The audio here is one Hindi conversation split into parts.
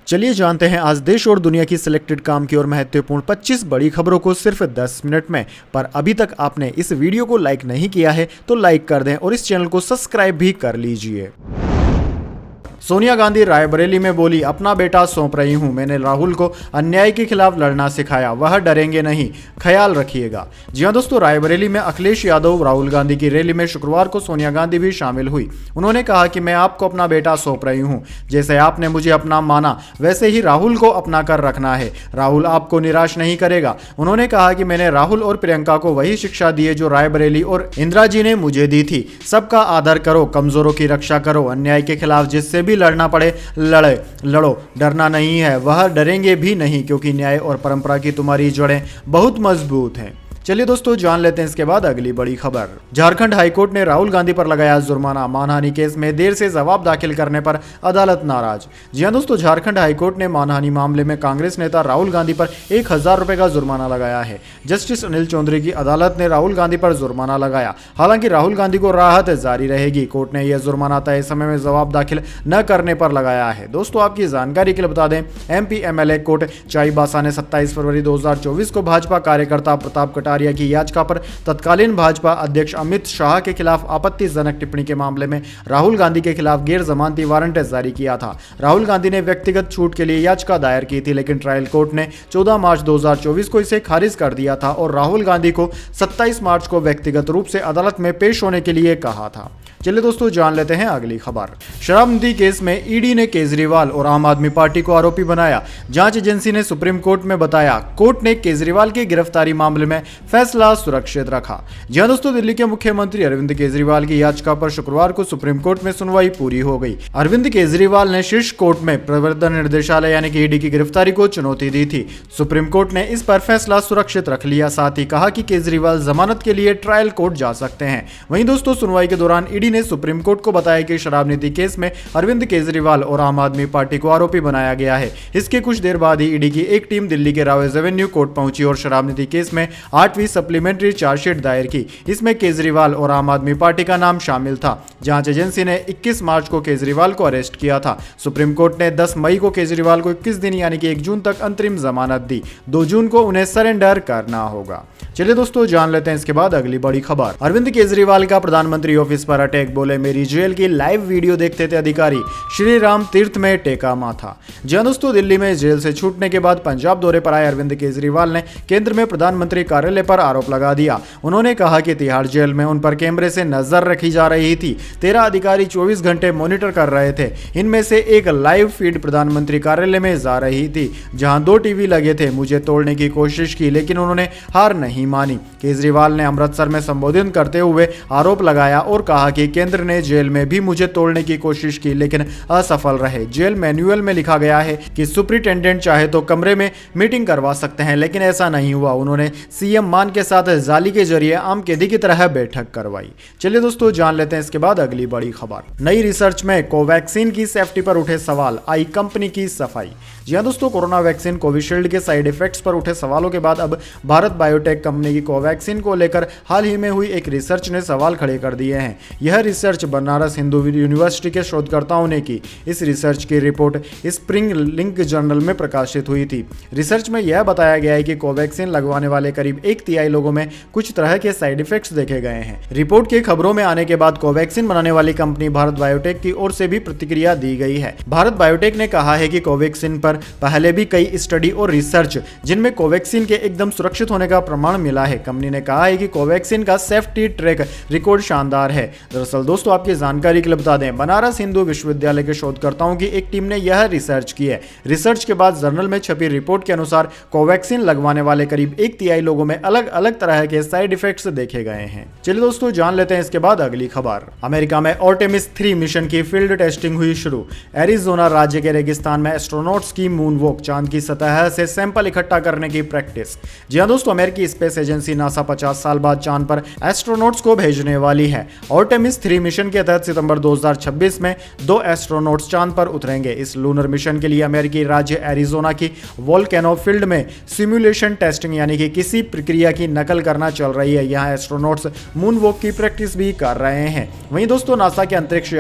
चलिए जानते हैं आज देश और दुनिया की सिलेक्टेड काम की और महत्वपूर्ण 25 बड़ी खबरों को सिर्फ 10 मिनट में। पर अभी तक आपने इस वीडियो को लाइक नहीं किया है तो लाइक कर दें और इस चैनल को सब्सक्राइब भी कर लीजिए। सोनिया गांधी रायबरेली में बोली, अपना बेटा सौंप रही हूं, मैंने राहुल को अन्याय के खिलाफ लड़ना सिखाया, वह डरेंगे नहीं, ख्याल रखिएगा। जी हां दोस्तों, रायबरेली में अखिलेश यादव राहुल गांधी की रैली में शुक्रवार को सोनिया गांधी भी शामिल हुई। उन्होंने कहा कि मैं आपको अपना बेटा सौंप रही हूं, जैसे आपने मुझे अपना माना वैसे ही राहुल को अपना कर रखना है, राहुल आपको निराश नहीं करेगा। उन्होंने कहा कि मैंने राहुल और प्रियंका को वही शिक्षा दी है जो रायबरेली और इंदिरा जी ने मुझे दी थी। सबका आदर करो, कमजोरों की रक्षा करो, अन्याय के खिलाफ जिससे भी लड़ना पड़े लड़ो, डरना नहीं है, वह डरेंगे भी नहीं क्योंकि न्याय और परंपरा की तुम्हारी जड़ें बहुत मजबूत हैं। चलिए दोस्तों जान लेते हैं इसके बाद अगली बड़ी खबर। झारखंड हाईकोर्ट ने राहुल गांधी पर लगाया जुर्माना, मानहानि केस में देर से जवाब दाखिल करने पर अदालत नाराज। जी हां दोस्तों, झारखंड हाईकोर्ट ने मानहानि मामले में कांग्रेस नेता राहुल गांधी पर 1000 रुपए का जुर्माना लगाया है। जस्टिस अनिल चौधरी की अदालत ने राहुल गांधी पर जुर्माना लगाया। हालांकि राहुल गांधी को राहत जारी रहेगी। कोर्ट ने यह जुर्माना तय समय में जवाब दाखिल न करने पर लगाया है। दोस्तों आपकी जानकारी के लिए बता दें, MP MLA कोर्ट चाईबासा ने 27 फरवरी 2024 को भाजपा कार्यकर्ता प्रताप कटारिया की याचिका पर तत्कालीन भाजपा अध्यक्ष अमित शाह के खिलाफ आपत्तिजनक टिप्पणी के मामले में राहुल गांधी के खिलाफ गैर जमानती वारंट जारी किया था। राहुल गांधी ने व्यक्तिगत छूट के लिए याचिका दायर की थी, लेकिन ट्रायल कोर्ट ने 14 मार्च 2024 को इसे खारिज कर दिया था और राहुल गांधी को 27 मार्च को व्यक्तिगत रूप से अदालत में पेश होने के लिए कहा था। चलिए दोस्तों जान लेते हैं अगली खबर। शराब नीति केस में ईडी ने केजरीवाल और आम आदमी पार्टी को आरोपी बनाया। जांच एजेंसी ने सुप्रीम कोर्ट में बताया, कोर्ट ने केजरीवाल की गिरफ्तारी मामले में फैसला सुरक्षित रखा। जी हां दोस्तों, दिल्ली के मुख्यमंत्री अरविंद केजरीवाल की याचिका पर शुक्रवार को सुप्रीम कोर्ट में सुनवाई पूरी हो गई। अरविंद केजरीवाल ने शीर्ष कोर्ट में प्रवर्तन निर्देशालय यानी कि ईडी की गिरफ्तारी को चुनौती दी थी। सुप्रीम कोर्ट ने इस पर फैसला सुरक्षित रख लिया, साथ ही कहा कि केजरीवाल जमानत के लिए ट्रायल कोर्ट जा सकते हैं। वहीं दोस्तों सुनवाई के दौरान ईडी ने सुप्रीम कोर्ट को बताया कि शराब नीति केस में अरविंद केजरीवाल और आम आदमी पार्टी को आरोपी बनाया गया है। इसके कुछ देर बाद ही ईडी की एक टीम दिल्ली के रावेज एवेन्यू कोर्ट पहुंची और शराब नीति केस में 8वीं सप्लीमेंट्री चार्जशीट दायर की। इसमें केजरीवाल और आम आदमी पार्टी का नाम शामिल था। जांच एजेंसी ने 21 मार्च को केजरीवाल को अरेस्ट किया था। सुप्रीम कोर्ट ने 10 मई को केजरीवाल को 21 दिन यानी कि 1 जून तक अंतरिम जमानत दी। 2 जून को उन्हें सरेंडर करना होगा। चलिए दोस्तों जान लेते हैं इसके बाद अगली बड़ी खबर। अरविंद केजरीवाल का प्रधानमंत्री ऑफिस पर अटैक, बोले मेरी जेल की लाइव वीडियो देखते थे अधिकारी, श्री राम तीर्थ में टेका माथा। जी हां दोस्तों, दिल्ली में जेल से छूटने के बाद पंजाब दौरे पर आए अरविंद केजरीवाल ने केंद्र में प्रधानमंत्री कार्यालय पर आरोप लगा दिया। उन्होंने कहा कि तिहाड़ जेल में उन पर कैमरे से नजर रखी जा रही थी। 13 अधिकारी 24 घंटे मॉनिटर कर रहे थे। इनमें से एक लाइव फीड प्रधानमंत्री कार्यालय में जा रही थी, जहां 2 टीवी लगे थे। मुझे तोड़ने की कोशिश की लेकिन उन्होंने हार नहीं मानी। केजरीवाल ने अमृतसर में संबोधित करते हुए आरोप लगाया और कहा कि केंद्र ने जेल में भी मुझे तोड़ने की कोशिश की लेकिन असफल रहे। जेल मैन्युअल में लिखा गया है कि सुप्रिंटेंडेंट चाहे तो कमरे में मीटिंग करवा सकते हैं, लेकिन ऐसा नहीं हुआ। उन्होंने सीएम मान के साथ जाली के जरिए आम कैदी की तरह बैठक करवाई। चलिए दोस्तों जान लेते हैं इसके बाद अगली बड़ी खबर। नई रिसर्च में कोवैक्सीन की सेफ्टी पर उठे सवाल, आई कंपनी की सफाई। जी हां दोस्तों, कोरोना वैक्सीन कोविशील्ड के साइड इफेक्ट्स पर उठे सवालों के बाद अब भारत बायोटेक कंपनी की कोवैक्सीन को लेकर हाल ही में हुई एक रिसर्च ने सवाल खड़े कर दिए हैं। यह रिसर्च बनारस हिंदू यूनिवर्सिटी के शोधकर्ताओं ने की। इस रिसर्च की रिपोर्ट स्प्रिंग लिंक जर्नल में प्रकाशित हुई थी। रिसर्च में यह बताया गया है कि कोवैक्सीन लगवाने वाले करीब 1/3 लोगों में कुछ तरह के साइड इफेक्ट्स देखे गए हैं। रिपोर्ट की खबरों में आने के बाद कोवैक्सीन बनाने वाली कंपनी भारत बायोटेक की ओर से भी प्रतिक्रिया दी गई है। भारत बायोटेक ने कहा है कि कोवैक्सीन पर पहले भी कई स्टडी और रिसर्च जिनमें कोवैक्सीन के एकदम सुरक्षित होने का प्रमाण मिला है। कंपनी ने कहा है कि कोवैक्सीन का सेफ्टी ट्रैक रिकॉर्ड शानदार है। दरअसल दोस्तों आपकी जानकारी के लिए बता दें, बनारस हिंदू विश्वविद्यालय के शोधकर्ताओं की एक टीम ने यह रिसर्च की है। रिसर्च के बाद जर्नल में छपी रिपोर्ट के अनुसार कोवैक्सीन लगवाने वाले करीब 1/3 लोगों में अलग अलग तरह के साइड इफेक्ट्स देखे गए हैं। चलिए दोस्तों जान लेते हैं इसके बाद अगली खबर। अमेरिका में आर्टेमिस 3 मिशन की फील्ड टेस्टिंग हुई शुरू। एरिजोना राज्य के रेगिस्तान में एस्ट्रोनॉट्स की मून वॉक, चांद की सतह से सैंपल इकट्ठा करने की प्रैक्टिस। जी हां दोस्तों, अमेरिकी स्पेस स्पेस एजेंसी नासा 50 साल बाद चांद पर एस्ट्रोनॉट्स को भेजने वाली है। आर्टेमिस 3 मिशन के तहत सितंबर 2026 में 2 एस्ट्रोनॉट्स चांद पर उतरेंगे। इस लूनर मिशन के लिए अमेरिकी राज्य एरिजोना की वोल्केनो फील्ड में सिमुलेशन टेस्टिंग यानी कि किसी प्रक्रिया की नकल करना चल रही है। यहाँ एस्ट्रोनॉट्स मून वॉक की प्रैक्टिस भी कर रहे हैं। वहीं दोस्तों नासा के अंतरिक्ष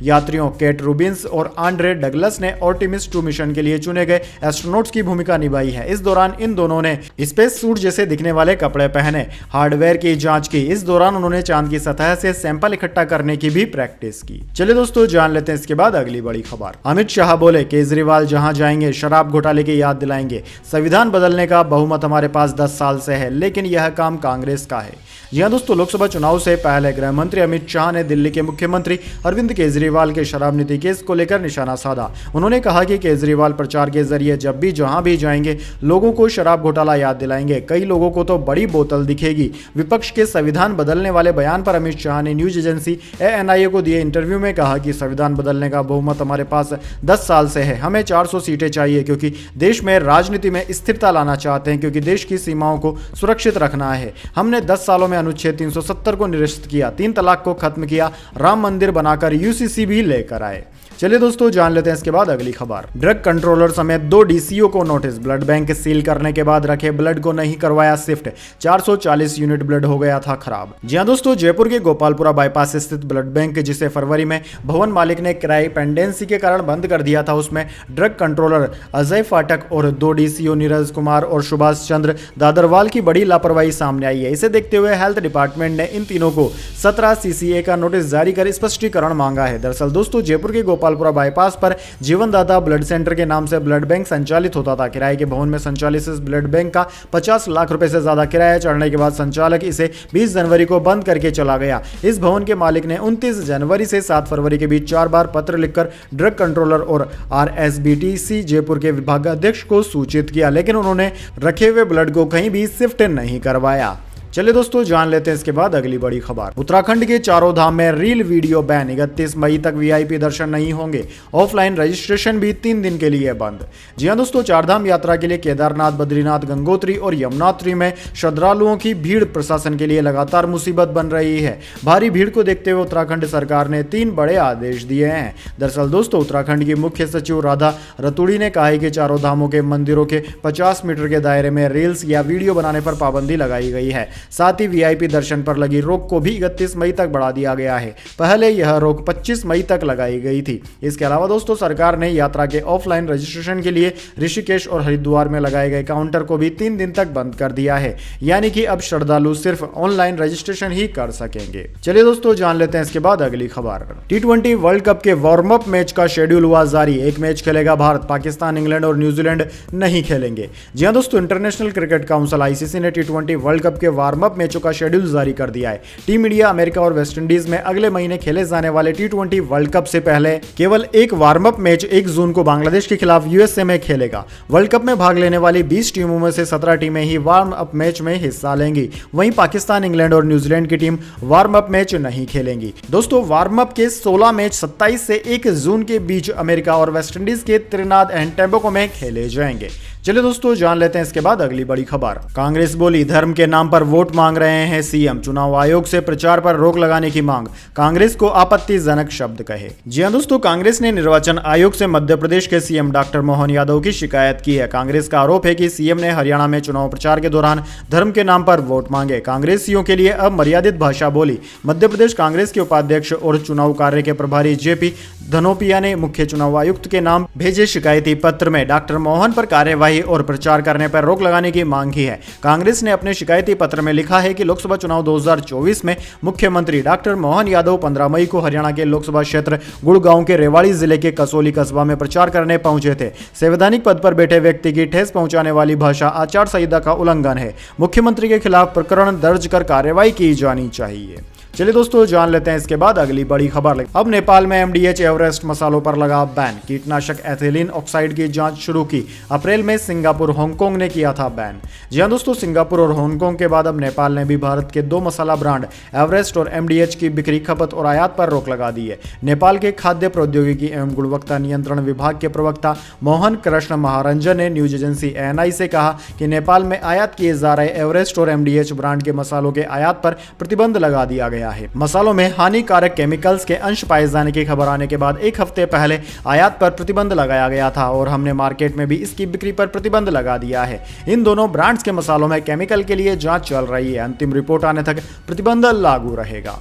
यात्रियों केट रूबिन्स और आंड्रे डगलस ने आर्टेमिस 2 मिशन के लिए चुने गए एस्ट्रोनॉट्स की भूमिका निभाई है। इस दौरान इन दोनों ने स्पेस सूट जैसे दिखने वाले कपड़े पहने हार्डवेयर की जांच की। इस दौरान उन्होंने चांद की सतह से सैंपल इकट्ठा करने की भी प्रैक्टिस की। चलिए दोस्तों जान लेते हैं इसके बाद अगली बड़ी खबर। अमित शाह बोले केजरीवाल जहां जाएंगे शराब घोटाले की याद दिलाएंगे। संविधान बदलने का बहुमत हमारे पास 10 साल से है, लेकिन यह काम कांग्रेस का है। जी हां दोस्तों, लोकसभा चुनाव से पहले गृह मंत्री अमित शाह ने दिल्ली के मुख्यमंत्री अरविंद केजरीवाल के शराब नीति केस को लेकर निशाना साधा। उन्होंने कहा कि केजरीवाल प्रचार के जरिए जब भी जहां भी जाएंगे लोगों को शराब घोटाला याद दिलाएंगे। कई लोगों को तो बड़ी बोतल दिखेगी। विपक्ष के संविधान बदलने वाले बयान पर अमित शाह ने न्यूज एजेंसी ANI को दिए इंटरव्यू में कहा कि संविधान बदलने का बहुमत हमारे पास 10 साल से है। हमें 400 सीटें चाहिए क्योंकि देश में राजनीति में स्थिरता लाना चाहते हैं, क्योंकि देश की सीमाओं को सुरक्षित रखना है। हमने 10 सालों में अनुच्छेद 370 को निरस्त किया, 3 तलाक को खत्म किया, राम मंदिर बनाकर UCC भी लेकर आए। चलिए दोस्तों जान लेते हैं इसके बाद अगली खबर। ड्रग कंट्रोलर समेत 2 DCO को नोटिस। ब्लड बैंक सील करने के बाद रखे ब्लड को नहीं करवाया शिफ्ट। 440 यूनिट ब्लड हो गया था खराब। जी हां दोस्तों, जयपुर के गोपालपुरा बाईपास स्थित ब्लड बैंक जिसे फरवरी में भवन मालिक ने किराए पेंडेंसी के कारण बंद कर दिया था, उसमें ड्रग कंट्रोलर अजय फाटक और 2 DCO नीरज कुमार और सुभाष चंद्र दादरवाल की बड़ी लापरवाही सामने आई है। इसे देखते हुए हेल्थ डिपार्टमेंट ने इन तीनों को 17 CCA का नोटिस जारी कर स्पष्टीकरण मांगा है। दरअसल दोस्तों जयपुर के गोपालपुरा बाईपास पर जीवनदाता ब्लड सेंटर के नाम से ब्लड बैंक संचालित होता था। किराए के भवन में संचालित इस ब्लड बैंक का 50 लाख रुपए से ज्यादा किराया चढ़ने के बाद संचालक इसे 20 जनवरी को बंद करके चला गया। इस भवन के मालिक ने 29 जनवरी से 7 फरवरी के बीच 4 बार पत्र लिखकर ड्रग कंट्रोलर और RSBTC जयपुर के विभागाध्यक्ष को सूचित किया, लेकिन उन्होंने रखे हुए ब्लड को कहीं भी शिफ्ट नहीं करवाया। चलिए दोस्तों जान लेते हैं इसके बाद अगली बड़ी खबर। उत्तराखंड के चारों धाम में रील वीडियो बैन। 31 मई तक VIP दर्शन नहीं होंगे। ऑफलाइन रजिस्ट्रेशन भी 3 दिन के लिए बंद। जी हां दोस्तों, चारधाम यात्रा के लिए केदारनाथ, बद्रीनाथ, गंगोत्री और यमुनोत्री में श्रद्धालुओं की भीड़ प्रशासन के लिए लगातार मुसीबत बन रही है। भारी भीड़ को देखते हुए उत्तराखंड सरकार ने 3 बड़े आदेश दिए हैं। दरअसल दोस्तों उत्तराखंड की मुख्य सचिव राधा रतूड़ी ने कहा है कि चारों धामों के मंदिरों के 50 मीटर के दायरे में रील्स या वीडियो बनाने पर पाबंदी लगाई गई है। साथ ही VIP दर्शन पर लगी रोक को भी 31 मई तक बढ़ा दिया गया है। पहले यह रोक 25 मई तक लगाई गई थी। इसके अलावा दोस्तों सरकार ने यात्रा के ऑफलाइन रजिस्ट्रेशन के लिए ऋषिकेश और हरिद्वार में लगाए गए काउंटर को भी 3 दिन तक बंद कर दिया है, यानी कि अब श्रद्धालु सिर्फ ऑनलाइन रजिस्ट्रेशन ही कर सकेंगे। चलिए दोस्तों जान लेते हैं इसके बाद अगली खबर। T20 वर्ल्ड कप के वार्म अप मैच का शेड्यूल हुआ जारी। 1 मैच खेलेगा भारत, पाकिस्तान, इंग्लैंड और न्यूजीलैंड नहीं खेलेंगे। जी हां दोस्तों, इंटरनेशनल क्रिकेट काउंसिल ICC ने T20 वर्ल्ड कप के वार्म अप मैचों का शेड्यूल जारी कर दिया है। टीम इंडिया अमेरिका और वेस्टइंडीज में अगले महीने खेले जाने वाले T20 वर्ल्ड कप से पहले केवल एक वार्म अप मैच 1 जून को बांग्लादेश के खिलाफ USA में खेलेगा। वर्ल्ड कप में भाग लेने वाली 20 टीमों में से 17 टीमें ही वार्म अप मैच में हिस्सा लेंगी। वहीं पाकिस्तान, इंग्लैंड और न्यूजीलैंड की टीम वार्म अप मैच नहीं खेलेंगी। दोस्तों वार्म अप के 16 मैच 27 से 1 जून के बीच अमेरिका और वेस्टइंडीज के त्रिनाद एंड टोबैगो में खेले जाएंगे। चलिए दोस्तों जान लेते हैं इसके बाद अगली बड़ी खबर। कांग्रेस बोली धर्म के नाम पर वोट मांग रहे हैं CM। चुनाव आयोग से प्रचार पर रोक लगाने की मांग। कांग्रेस को आपत्तिजनक शब्द कहे। जी हां दोस्तों, कांग्रेस ने निर्वाचन आयोग से मध्य प्रदेश के CM डॉक्टर मोहन यादव की शिकायत की है। कांग्रेस का आरोप है कि CM ने हरियाणा में चुनाव प्रचार के दौरान धर्म के नाम पर वोट मांगे। कांग्रेसियों के लिए अमर्यादित भाषा बोली। मध्य प्रदेश कांग्रेस के उपाध्यक्ष और चुनाव कार्य के प्रभारी JP धनोपिया ने मुख्य चुनाव आयुक्त के नाम भेजे शिकायती पत्र में डॉक्टर मोहन पर कार्यवाही और प्रचार करने पर रोक लगाने की मांग की है। कांग्रेस ने अपने शिकायती पत्र में लिखा है कि लोकसभा चुनाव 2024 में मुख्यमंत्री डॉक्टर मोहन यादव 15 मई को हरियाणा के लोकसभा क्षेत्र गुड़गांव के रेवाड़ी जिले के कसोली कस्बा में प्रचार करने पहुंचे थे। संवैधानिक पद पर बैठे व्यक्ति की ठेस पहुंचाने वाली भाषा आचार संहिता का उल्लंघन है। मुख्यमंत्री के खिलाफ प्रकरण दर्ज कर कार्रवाई की जानी चाहिए। चलिए दोस्तों, जान लेते हैं इसके बाद अगली बड़ी खबर। अब नेपाल में एमडीएच एवरेस्ट मसालों पर लगा बैन। कीटनाशक एथिलीन ऑक्साइड की जांच शुरू की। अप्रैल में सिंगापुर हांगकांग ने किया था बैन। जी हां दोस्तों, सिंगापुर और हांगकांग के बाद अब नेपाल ने भी भारत के 2 मसाला ब्रांड एवरेस्ट और एमडीएच की बिक्री, खपत और आयात पर रोक लगा दी है। नेपाल के खाद्य प्रौद्योगिकी एवं गुणवत्ता नियंत्रण विभाग के प्रवक्ता मोहन कृष्ण महारंजन ने न्यूज एजेंसी एएनआई से कहा कि नेपाल में आयात किए जा रहे एवरेस्ट और एमडीएच ब्रांड के मसालों के आयात पर प्रतिबंध लगा दिया गया है। मसालों में हानिकारक केमिकल्स के अंश पाए जाने की खबर आने के बाद 1 हफ्ते पहले आयात पर प्रतिबंध लगाया गया था और हमने मार्केट में भी इसकी बिक्री पर प्रतिबंध लगा दिया है। इन दोनों ब्रांड्स के मसालों में केमिकल के लिए जांच चल रही है। अंतिम रिपोर्ट आने तक प्रतिबंध लागू रहेगा।